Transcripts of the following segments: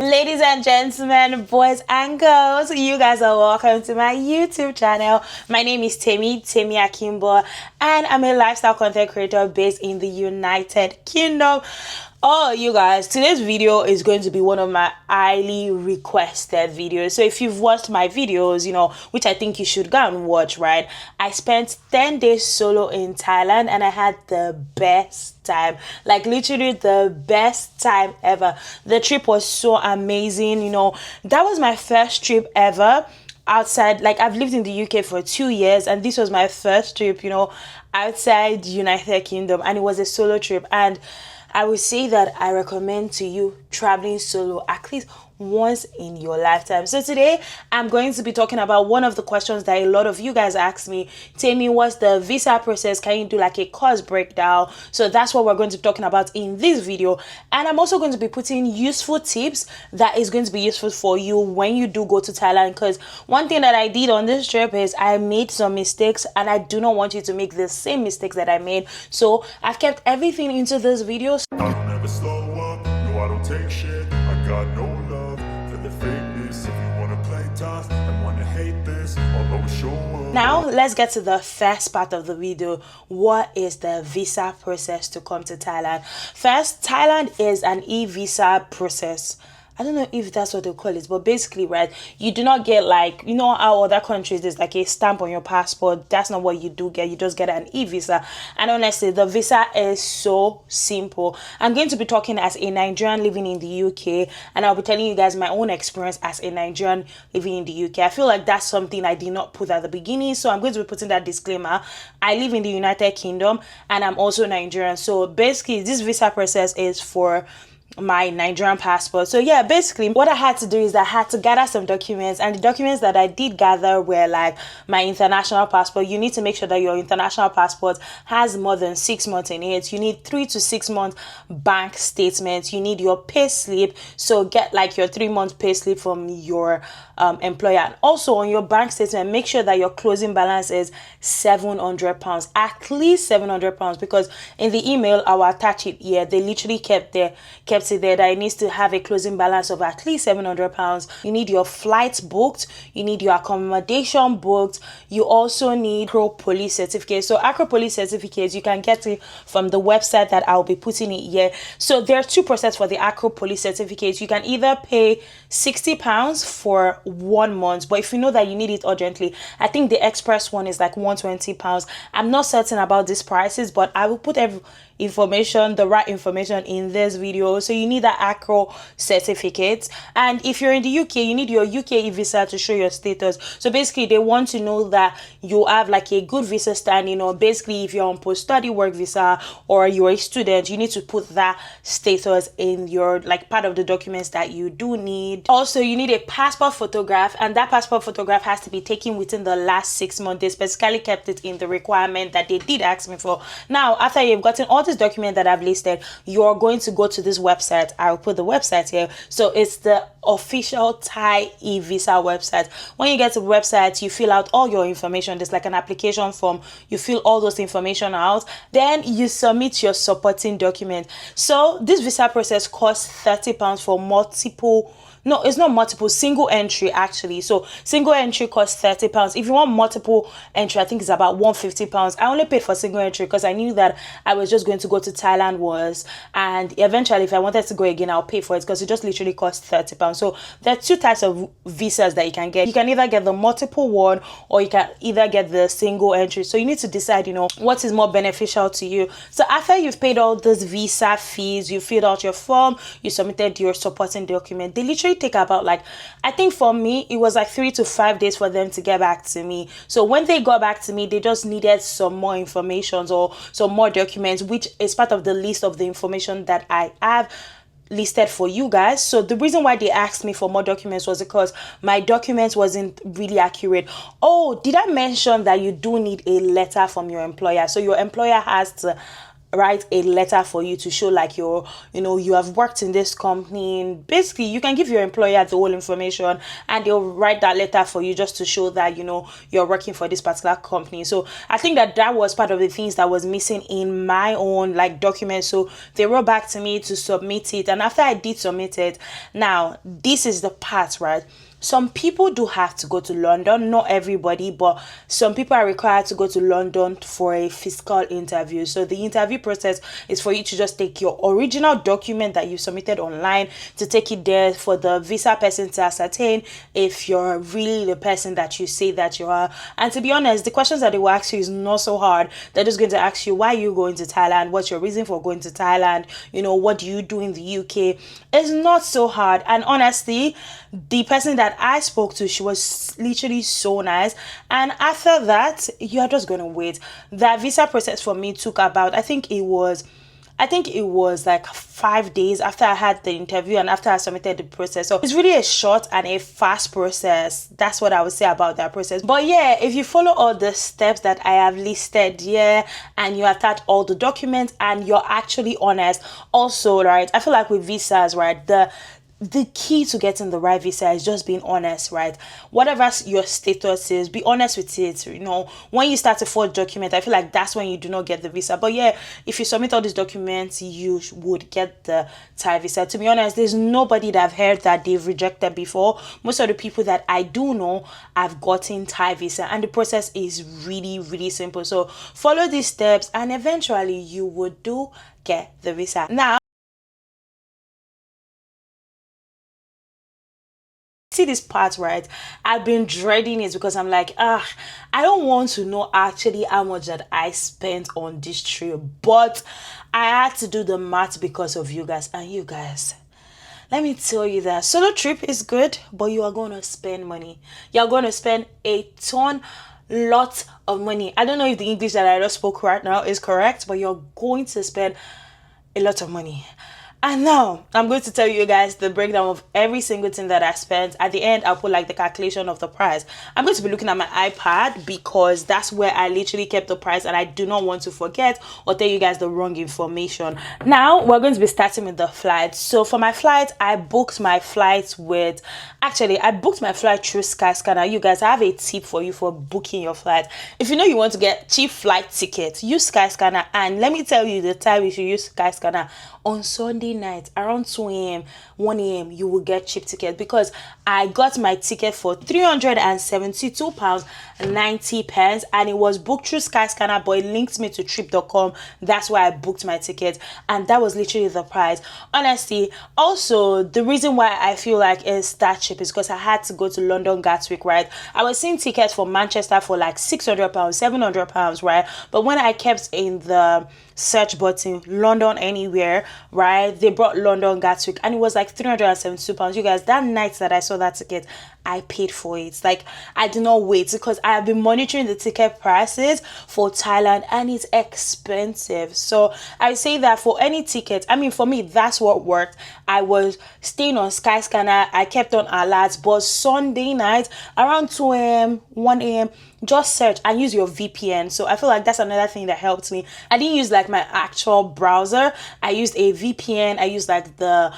Ladies and gentlemen, boys and girls, you guys are welcome to my YouTube channel. My name is Temi Akimbo, and I'm a lifestyle content creator based in the United Kingdom. Oh, you guys, today's video is going to be one of my highly requested videos. So if you've watched my videos, which I think you should go and watch, right? I spent 10 days solo in Thailand and I had the best time, like literally the best time ever. The trip was so amazing. That was my first trip ever outside. Like, I've lived in the UK for 2 years and this was my first trip, outside United Kingdom, and it was a solo trip. And I would say that I recommend to you traveling solo at least once in your lifetime. So today I'm going to be talking about one of the questions that a lot of you guys asked me. Tell what's the visa process? Can you do like a cost breakdown? So that's what we're going to be talking about in this video. And I'm also going to be putting useful tips that is going to be useful for you when you do go to Thailand. Because one thing that I did on this trip is I made some mistakes and I do not want you to make the same mistakes that I made. So I've kept everything into this video. I don't ever slow up, no I don't take shit. I got no love for the fakeness. If you wanna play tough and wanna hate this, I'll always show up. Now let's get to the first part of the video. What is the visa process to come to Thailand? First, Thailand is an e-visa process. I don't know if that's what they call it, but basically, right, you do not get like, how other countries, there's like a stamp on your passport. That's not what you do get. You just get an e-visa. And honestly, the visa is so simple. I'm going to be talking as a Nigerian living in the UK, and I'll be telling you guys my own experience as a Nigerian living in the UK. I feel like that's something I did not put at the beginning, so I'm going to be putting that disclaimer. I live in the United Kingdom, and I'm also Nigerian. So basically, this visa process is for my Nigerian passport. So yeah, basically what I had to do is I had to gather some documents, and the documents that I did gather were like my international passport. You need to make sure that your international passport has more than 6 months in it. You need 3 to 6 months bank statements. You need your pay slip, so get like your 3 month pay slip from your employer. And also on your bank statement, make sure that your closing balance is £700, at least £700, because in the email I will attach it here. They literally kept it there that it needs to have a closing balance of at least £700. You need your flights booked, you need your accommodation booked, you also need Acro police certificate. So Acro police certificates, you can get it from the website that I'll be putting it here. So there are two processes for the Acro police certificates. You can either pay £60 for 1 month, but if you know that you need it urgently, I think the express one is like £120. I'm not certain about these prices, but I will put the right information in this video. So you need that Acro certificate, and if you're in the UK, you need your UK visa to show your status. So basically they want to know that you have like a good visa standing, or basically if you're on post-study work visa or you're a student, you need to put that status in your like part of the documents that you do need. Also, you need a passport photograph, and that passport photograph has to be taken within the last 6 months. They specifically kept it in the requirement that they did ask me for. Now, after you've gotten all this document that I've listed, you're going to go to this website. I'll put the website here. So it's the official Thai e-visa website. When you get to the website, you fill out all your information. There's like an application form. You fill all those information out. Then you submit your supporting document. So this visa process costs £30 for multiple. No, it's not multiple, single entry actually. So single entry costs £30. If you want multiple entry, I think it's about £150. I only paid for single entry because I knew that I was just going to go to Thailand once, and eventually if I wanted to go again, I'll pay for it because it just literally costs £30. So there are two types of visas that you can get. You can either get the multiple one, or you can either get the single entry. So you need to decide, what is more beneficial to you. So after you've paid all those visa fees, you filled out your form, you submitted your supporting document, they literally take about like, I think for me it was like 3 to 5 days for them to get back to me. So when they got back to me, they just needed some more information or some more documents, which is part of the list of the information that I have listed for you guys. So the reason why they asked me for more documents was because my documents wasn't really accurate. Oh, did I mention that you do need a letter from your employer? So your employer has to write a letter for you to show like you have worked in this company. Basically, you can give your employer the whole information and they'll write that letter for you just to show that you're working for this particular company. So I think that was part of the things that was missing in my own like document. So they wrote back to me to submit it, and after I did submit it, now this is the part, right? Some people do have to go to London, not everybody, but some people are required to go to London for a physical interview. So the interview process is for you to just take your original document that you submitted online, to take it there for the visa person to ascertain if you're really the person that you say that you are. And to be honest, the questions that they will ask you is not so hard. They're just going to ask you, why are you going to Thailand? What's your reason for going to Thailand? What do you do in the UK? It's not so hard. And honestly, the person that I spoke to, she was literally so nice. And after that, you're just gonna wait. That visa process for me took about, I think it was like 5 days after I had the interview and after I submitted the process. So it's really a short and a fast process. That's what I would say about that process. But yeah, if you follow all the steps that I have listed here and you attach all the documents and you're actually honest, also, right, I feel like with visas, right, the key to getting the right visa is just being honest, right? Whatever your status is, be honest with it. When you start to forge document, I feel like that's when you do not get the visa. But yeah, if you submit all these documents, you would get the Thai visa. To be honest, there's nobody that I've heard that they've rejected before. Most of the people that I do know have gotten Thai visa, and the process is really, really simple. So follow these steps and eventually you would get the visa. Now, see this part, right? I've been dreading it because I'm like, I don't want to know actually how much that I spent on this trip, but I had to do the math because of you guys. And you guys, let me tell you that solo trip is good, but you are going to spend money. You're going to spend a lot of money. I don't know if the English that I just spoke right now is correct, but you're going to spend a lot of money. And now I'm going to tell you guys the breakdown of every single thing that I spent. At the end, I'll put like the calculation of the price. I'm going to be looking at my iPad because that's where I literally kept the price and I do not want to forget or tell you guys the wrong information. Now we're going to be starting with the flights. So for my flight, I booked my flights through Skyscanner. You guys, I have a tip for you for booking your flight. If you want to get cheap flight tickets, use Skyscanner. And let me tell you the time you should use Skyscanner. On Sunday night around 2 a.m 1 a.m you will get cheap tickets, because I got my ticket for £372.90 and it was booked through Skyscanner, but it linked me to trip.com. That's why I booked my ticket, and that was literally the price. Honestly, also the reason why I feel like it's that cheap is because I had to go to London Gatwick, right? I was seeing tickets for Manchester for like £600, £700, right? But when I kept in the search button London anywhere, right, they brought London Gatwick and it was like £372. You guys, that night that I saw that ticket, I paid for it. Like, I did not wait, because I have been monitoring the ticket prices for Thailand and it's expensive. So I say that for any ticket, I mean, for me, that's what worked. I was staying on Skyscanner, I kept on alerts, but Sunday night around 2 a.m 1 a.m just search and use your VPN. So I feel like that's another thing that helped me. I didn't use like my actual browser. I used a VPN. I used like the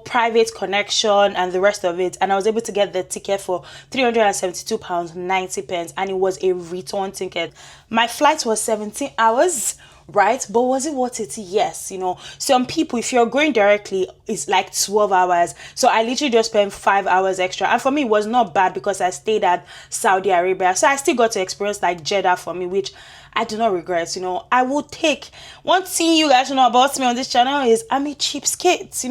private connection and the rest of it, and I was able to get the ticket for £372.90, and it was a return ticket. My flight was 17 hours, right? But was it worth it? Yes. Some people, if you're going directly, it's like 12 hours. So I literally just spent 5 hours extra, and for me it was not bad because I stayed at Saudi Arabia, so I still got to experience like Jeddah for me, which I do not regret. I will take. One thing you guys know about me on this channel is I'm a cheapskate.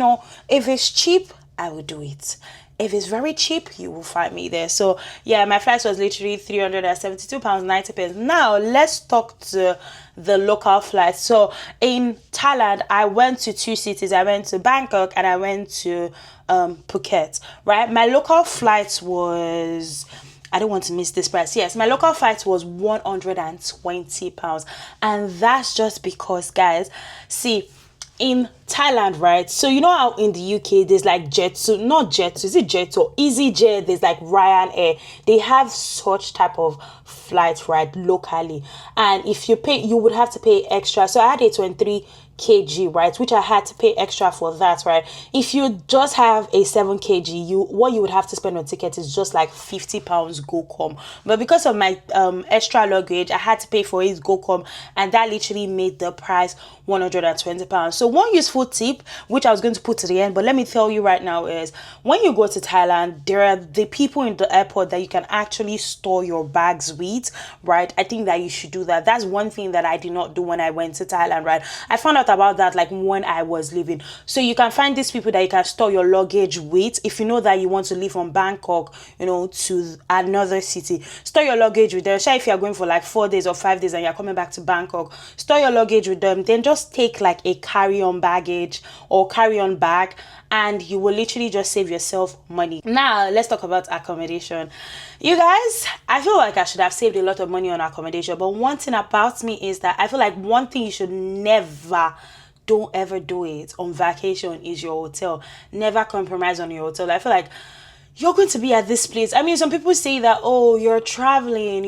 If it's cheap, I will do it. If it's very cheap, you will find me there. So yeah, my flight was literally £372.90. Now let's talk to the local flights. So in Thailand, I went to 2 cities. I went to Bangkok and I went to Phuket, right? My local flight was, I don't want to miss this price. Yes, my local flight was £120. And that's just because, guys, see, in Thailand, right? So you know how in the UK there's like Jet2, not Jet2, is it Jet2? EasyJet, there's like Ryanair. They have such type of flights, right, locally. And if you pay, you would have to pay extra. So I had a 23 kg, right, which I had to pay extra for that, right? If you just have a 7 kg, what you would have to spend on ticket is just like £50 go come. But because of my extra luggage, I had to pay for it go come, and that literally made the price £120. So one useful tip, which I was going to put to the end, but let me tell you right now, is when you go to Thailand, there are the people in the airport that you can actually store your bags with, right? I think that you should do that. That's one thing that I did not do when I went to Thailand, right? I found out about that like when I was leaving. So you can find these people that you can store your luggage with. If you know that you want to leave from Bangkok, to another city, store your luggage with them. Sure, if you're going for like 4 days or 5 days and you're coming back to Bangkok, store your luggage with them. Then just take like a carry-on baggage or carry-on bag, and you will literally just save yourself money. Now let's talk about accommodation. You guys, I feel like I should have saved a lot of money on accommodation, but one thing about me is that I feel like one thing you should never, don't ever do it on vacation is your hotel. Never compromise on your hotel. I feel like you're going to be at this place. I mean, some people say that, oh, you're traveling,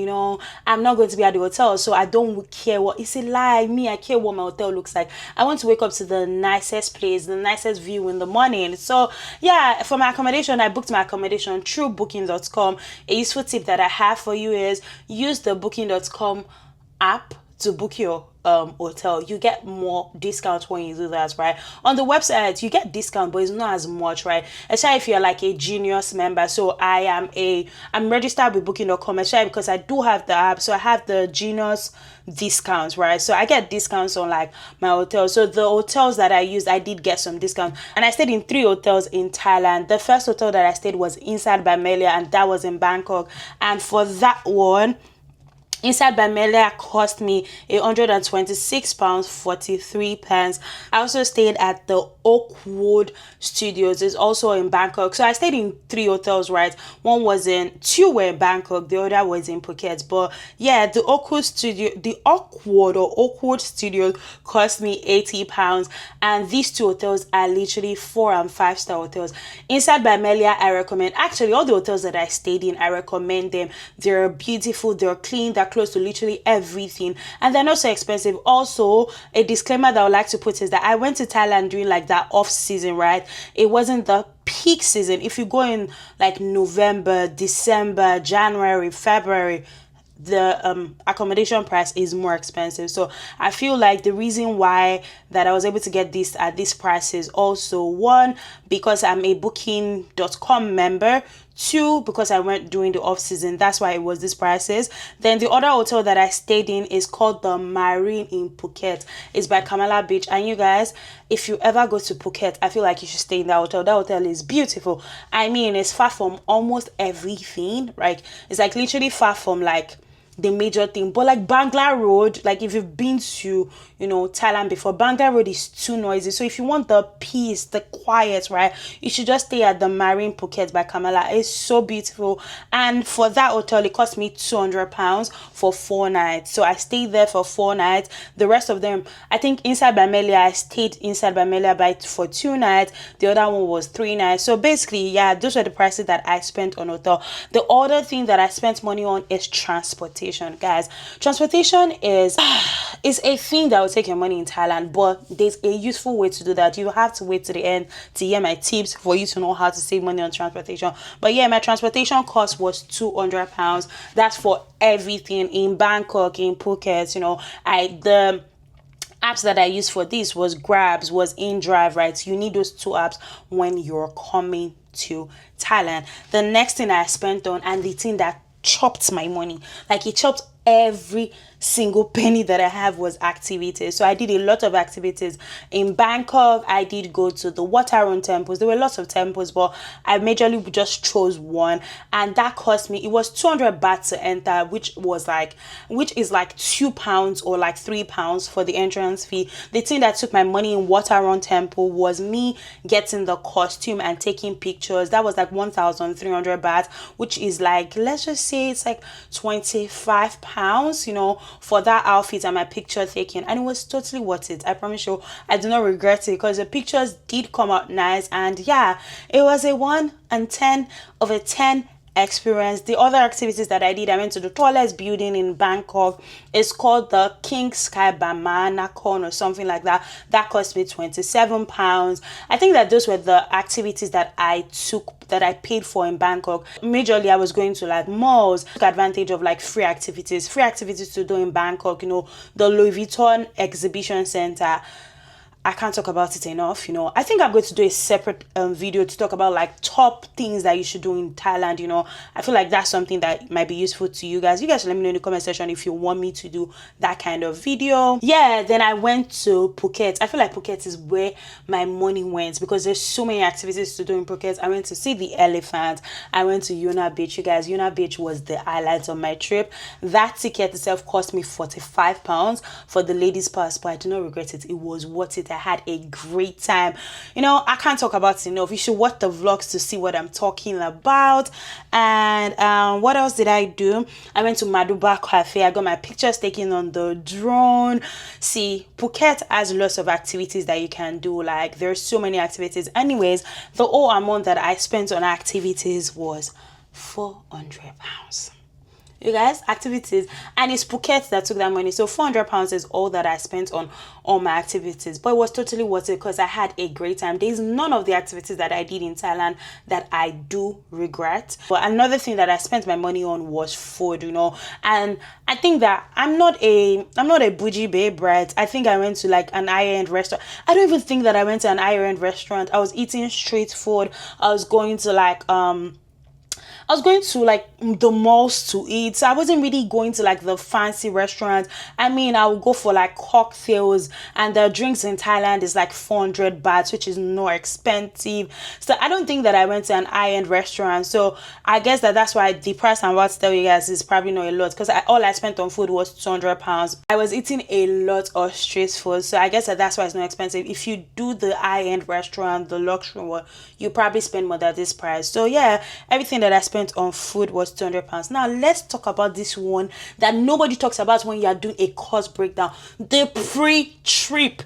I'm not going to be at the hotel, so I don't care what. It's a lie. Me, I care what my hotel looks like. I want to wake up to the nicest place, the nicest view in the morning. So yeah, for my accommodation, I booked my accommodation through booking.com. A useful tip that I have for you is use the booking.com app to book your hotel. You get more discounts when you do that, right? On the website you get discount, but it's not as much, right? Especially if you're like a Genius member. So I'm registered with booking.com, especially because I do have the app, so I have the Genius discounts, right? So I get discounts on like my hotel. So the hotels that I used, I did get some discount, and I stayed in 3 hotels in Thailand. The first hotel that I stayed was inside Bamelia, and that was in Bangkok. And for that one, inside Bamelia cost me £126.43. I also stayed at the Oakwood Studios. It's also in Bangkok. So I stayed in 3 hotels, right? Two were in Bangkok, the other was in Phuket. But yeah, the Oakwood Studio cost me £80, and these 2 hotels are literally 4 and 5 star hotels. Inside Bamelia, I recommend, actually all the hotels that I stayed in, I recommend them. They're beautiful, they're clean, they're close to literally everything, and they're not so expensive. Also, a disclaimer that I would like to put is that I went to Thailand during like that off season, right? It wasn't the peak season. If you go in like November, December, January, February, the accommodation price is more expensive. So I feel like the reason why that I was able to get this at this price is also, one, because I'm a booking.com member. 2, because I went during the off season, that's why it was this prices. Then the other hotel that I stayed in is called the Marine in Phuket. It's by Kamala Beach. And you guys, if you ever go to Phuket, I feel like you should stay in that hotel. That hotel is beautiful. I mean, it's far from almost everything, right? It's like literally far from like the major thing. But like Bangla Road, like if you've been to Thailand before, Bangla Road is too noisy. So if you want the peace, the quiet, right, you should just stay at the Marine Phuket by Kamala. It's so beautiful. And for that hotel, it cost me £200 for 4 nights. So I stayed there for 4 nights. The rest of them, I think inside Bamelia, I stayed inside Bamelia for 2 nights. The other one was 3 nights. So basically, yeah, those were the prices that I spent on hotel. The other thing that I spent money on is transportation. Guys, transportation is a thing that will take your money in Thailand, but there's a useful way to do that. You have to wait to the end to hear my tips for you to know how to save money on transportation. But yeah, my transportation cost was £200. That's for everything in Bangkok, in Phuket. The apps that I used for this was Grabs, was InDrive, right? You need those 2 apps when you're coming to Thailand. The next thing I spent on, and the thing that chopped my money, like it chopped every single penny that I have, was activities. So I did a lot of activities in Bangkok. I did go to the water-run temples. There were lots of temples, but I majorly just chose one, and that cost me, it was 200 baht to enter, which is like £2 or like £3 for the entrance fee. The thing that took my money in water-run temple was me getting the costume and taking pictures. That was like 1,300 baht, which is like, let's just say it's like £25, for that outfit and my picture taking, and it was totally worth it. I promise you, I do not regret it because the pictures did come out nice, and yeah, it was a 1 and 10 of a 10 experience. The other activities that I did, I went to the tallest building in Bangkok. It's called the King Sky Banana Con or something like that. That cost me 27 pounds. I think that those were the activities that I paid for in Bangkok. Majorly I was going to like malls, took advantage of like free activities to do in Bangkok, you know, the Louis Vuitton exhibition center. I can't talk about it enough, you know. I think I'm going to do a separate video to talk about like top things that you should do in Thailand, you know. I feel like that's something that might be useful to you guys. You guys should let me know in the comment section if you want me to do that kind of video. Yeah, then I went to Phuket. I feel like Phuket is where my money went because there's so many activities to do in Phuket. I went to see the elephant. I went to Yuna Beach. You guys, Yuna Beach was the highlight of my trip. That ticket itself cost me 45 pounds for the ladies pass, but I do not regret it. It was worth it. I had a great time. You know, I can't talk about it enough. You should watch the vlogs to see what I'm talking about. And what else did I do? I went to Maduba Cafe. I got my pictures taken on the drone. See, Phuket has lots of activities that you can do. Like, there's so many activities. Anyways, the whole amount that I spent on activities was 400 pounds. You guys, activities, and it's Phuket that took that money, so 400 pounds is all that I spent on all my activities, but it was totally worth it because I had a great time. There's none of the activities that I did in Thailand that I do regret. But another thing that I spent my money on was food, you know, and I think that I'm not a bougie babe, right? I think I went to like an high-end restaurant. I don't even think that I went to an high-end restaurant. I was eating street food. I was going to the malls to eat. So I wasn't really going to like the fancy restaurants. I mean, I would go for like cocktails, and the drinks in Thailand is like 400 bahts, which is not expensive. So I don't think that I went to an high-end restaurant. So I guess that's why the price I'm about to tell you guys is probably not a lot, because all I spent on food was 200 pounds. I was eating a lot of street food. So I guess that's why it's not expensive. If you do the high-end restaurant, the luxury one, you probably spend more than this price. So yeah, everything that I spent on food was 200 pounds. Now let's talk about this one that nobody talks about when you are doing a cost breakdown: the pre-trip.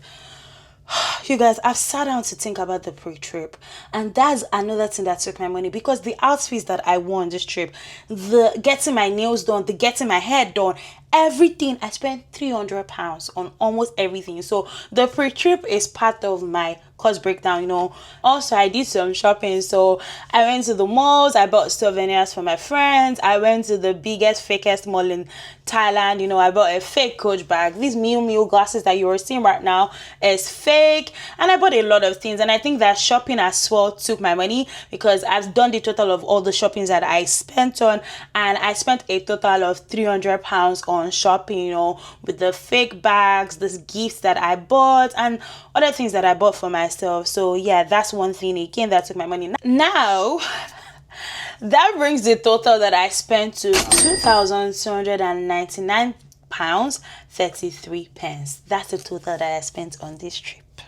You guys, I've sat down to think about the pre-trip, and that's another thing that took my money, because the outfits that I wore on this trip, the getting my nails done, the getting my hair done, everything, I spent 300 pounds on almost everything. So the pre-trip is part of my cost breakdown, you know. Also, I did some shopping. So I went to the malls, I bought souvenirs for my friends. I went to the biggest, fakest mall in Thailand. You know, I bought a fake Coach bag. These Miu Miu glasses that you are seeing right now is fake, and I bought a lot of things. And I think that shopping as well took my money, because I've done the total of all the shoppings that I spent on, and I spent a total of 300 pounds on shopping, you know, with the fake bags, the gifts that I bought, and other things that I bought for myself. So yeah, that's one thing again that took my money. Now that brings the total that I spent to 2,299 pounds 33 pence. That's the total that I spent on this trip.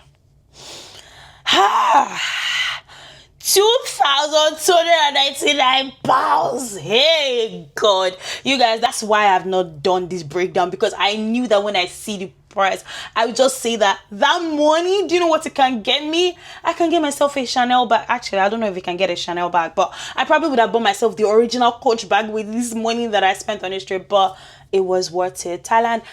2,299 pounds. Hey God, you guys, that's why I've not done this breakdown, because I knew that when I see the price, I would just say that money, do you know what it can get me? I can get myself a Chanel bag. Actually, I don't know if you can get a Chanel bag, but I probably would have bought myself the original Coach bag with this money that I spent on this trip. But it was worth it. Thailand,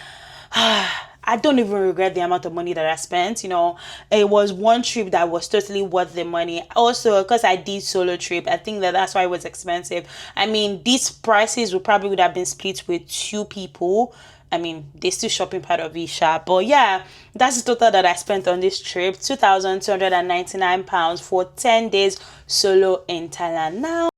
I don't even regret the amount of money that I spent. You know, it was one trip that was totally worth the money. Also, because I did solo trip, I think that's why it was expensive. I mean, these prices would have been split with 2 people. I mean, they still shopping part of Isha. But yeah, that's the total that I spent on this trip. 2,299 pounds for 10 days solo in Thailand. Now,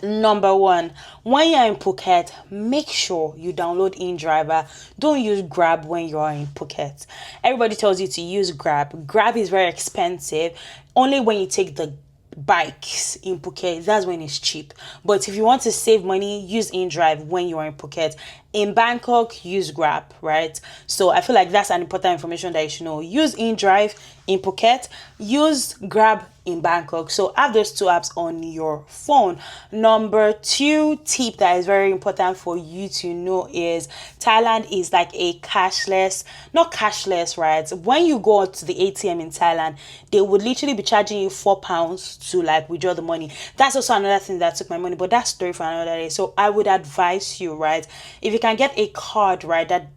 number 1, when you're in Phuket, make sure you download InDriver. Don't use Grab when you are in Phuket. Everybody tells you to use Grab. Grab is very expensive. Only when you take the bikes in Phuket, that's when it's cheap. But if you want to save money, use InDrive when you are in Phuket. In Bangkok, use Grab, right? So I feel like that's an important information that you should know. Use InDrive in Phuket, use Grab in Bangkok. So have those two apps on your phone. Number 2 tip that is very important for you to know is Thailand is like a cashless, not cashless, right? When you go to the ATM in Thailand, they would literally be charging you £4 to like withdraw the money. That's also another thing that took my money, but that's story for another day. So I would advise you, right, if you can get a card, right, that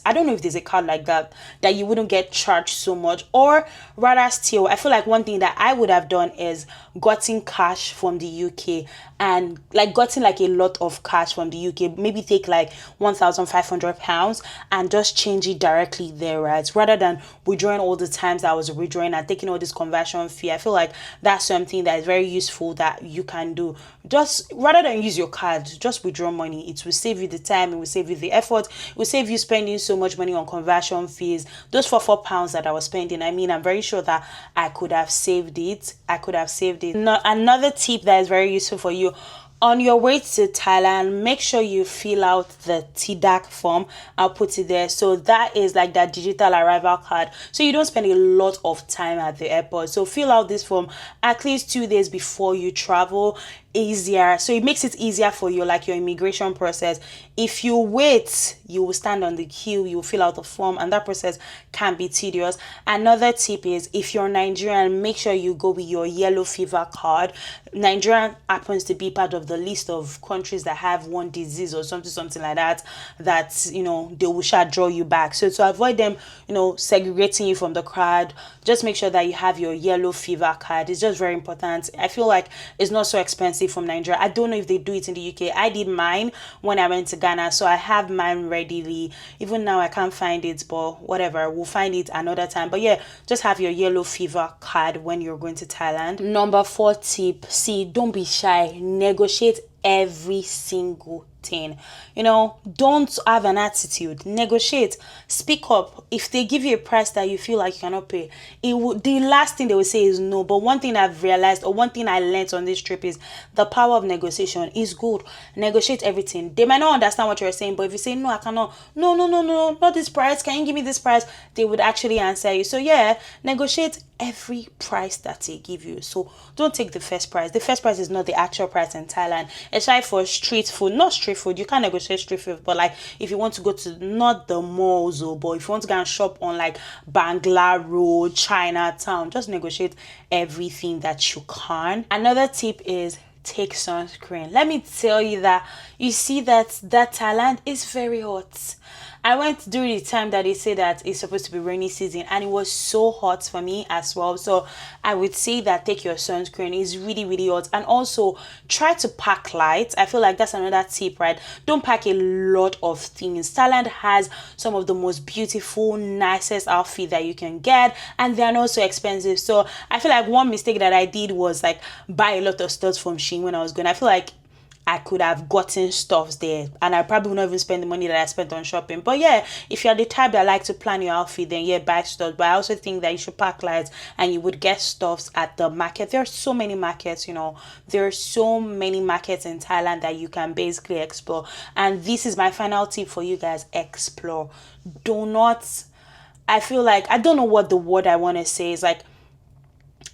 I don't know if there's a card like that you wouldn't get charged so much, or rather still, I feel like one thing that I would have done is gotten cash from the UK, and like gotten like a lot of cash from the UK, maybe take like £1,500 and just change it directly there, right, rather than withdrawing all the times that I was withdrawing and taking all this conversion fee. I feel like that's something that is very useful that you can do. Just rather than use your card, just withdraw money. It will save you the time, it will save you the effort, it will save you spending so much money on conversion fees. Those for £4 that I was spending, I mean, I'm very sure that I could have saved it. Another tip that is very useful for you: on your way to Thailand, make sure you fill out the TDAC form. I'll put it there. So that is like that digital arrival card. So you don't spend a lot of time at the airport. So fill out this form at least 2 days before you travel. Easier, so it makes it easier for you, like your immigration process. If you wait, you will stand on the queue, you will fill out the form, and that process can be tedious. Another tip is, if you're Nigerian, make sure you go with your yellow fever card. Nigeria happens to be part of the list of countries that have one disease or something like that, you know, they will draw you back. So to avoid them, you know, segregating you from the crowd, just make sure that you have your yellow fever card. It's just very important. I feel like it's not so expensive from Nigeria. I don't know if they do it in the UK. I did mine when I went to Ghana, so I have mine readily. Even now I can't find it, but whatever, we'll find it another time. But yeah, just have your yellow fever card when you're going to Thailand. Number 4 tip: see, don't be shy. Negotiate every single thing. You know, don't have an attitude. Negotiate. Speak up. If they give you a price that you feel like you cannot pay, the last thing they will say is no. But one thing I've realized, or one thing I learned on this trip, is the power of negotiation is good. Negotiate everything. They might not understand what you're saying, but if you say no, I cannot, no, not this price, can you give me this price, they would actually answer you. So yeah, negotiate every price that they give you. So don't take the first price. The first price is not the actual price in Thailand, especially for street food. Not street food, you can't negotiate street food, but like if you want to go to, not the malls, but if you want to go and shop on like Bangla Road, Chinatown, just negotiate everything that you can. Another tip is take sunscreen. Let me tell you that, you see that Thailand is very hot. I went during the time that they say that it's supposed to be rainy season, and it was so hot for me as well. So I would say that take your sunscreen. It's really, really hot. And also try to pack light. I feel like that's another tip, right? Don't pack a lot of things. Thailand has some of the most beautiful, nicest outfits that you can get, and they're not so expensive. So I feel like one mistake that I did was like buy a lot of stuff from Shein when I was going. I feel like I could have gotten stuffs there, and I probably would not even spend the money that I spent on shopping. But yeah, if you're the type that like to plan your outfit, then yeah, buy stuff. But I also think that you should pack lights, and you would get stuffs at the market. There are so many markets, you know, there are so many markets in Thailand that you can basically explore. And this is my final tip for you guys: explore. Do not, I feel like, I don't know what the word I want to say is, like,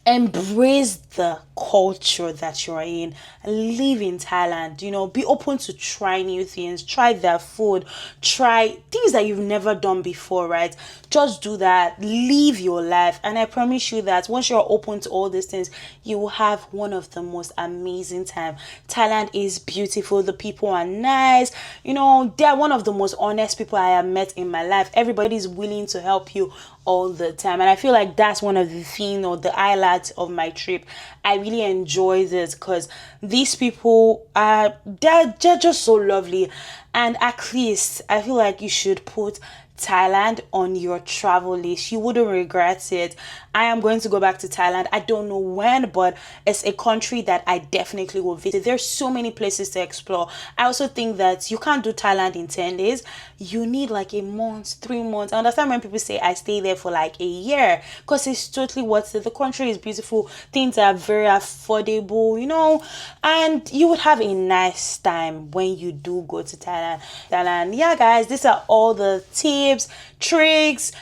embrace the culture that you're in. Live in Thailand, you know, be open to try new things, try their food, try things that you've never done before, right? Just do that, live your life, and I promise you that once you're open to all these things, you will have one of the most amazing time. Thailand is beautiful, the people are nice, you know, they're one of the most honest people I have met in my life. Everybody's willing to help you all the time, and I feel like that's one of the things, or the highlights of my trip. I really enjoy this because these people are, they're just so lovely. And at least I feel like you should put Thailand on your travel list. You wouldn't regret it. I am going to go back to Thailand. I don't know when, but it's a country that I definitely will visit. There's so many places to explore. I also think that you can't do Thailand in 10 days. You need like a month, 3 months. I understand when people say I stay there for like a year, because it's totally worth it. The country is beautiful. Things are very affordable, you know, and you would have a nice time when you do go to Thailand. Yeah, guys, these are all the tricks,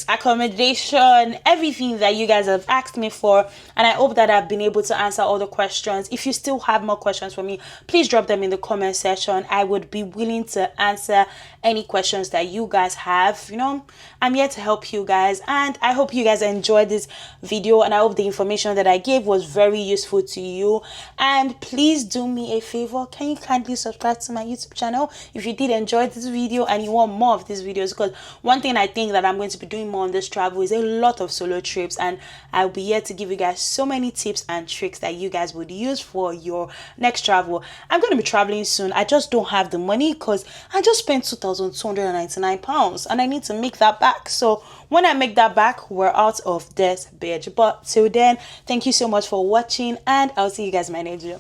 accommodation, everything that you guys have asked me for, and I hope that I've been able to answer all the questions. If you still have more questions for me, please drop them in the comment section. I would be willing to answer any questions that you guys have. You know, I'm here to help you guys, and I hope you guys enjoyed this video, and I hope the information that I gave was very useful to you. And please do me a favor, can you kindly subscribe to my YouTube channel if you did enjoy this video and you want more of these videos, because one thing I think that I'm going to be doing more on this travel is a lot of solo trips, and I'll be here to give you guys so many tips and tricks that you guys would use for your next travel. I'm going to be traveling soon. I just don't have the money because I just spent £2,299 and I need to make that back. So when I make that back, we're out of this bitch. But till then, thank you so much for watching, and I'll see you guys in my next video.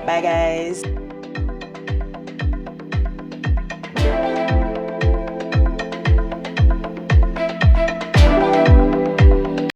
Bye guys.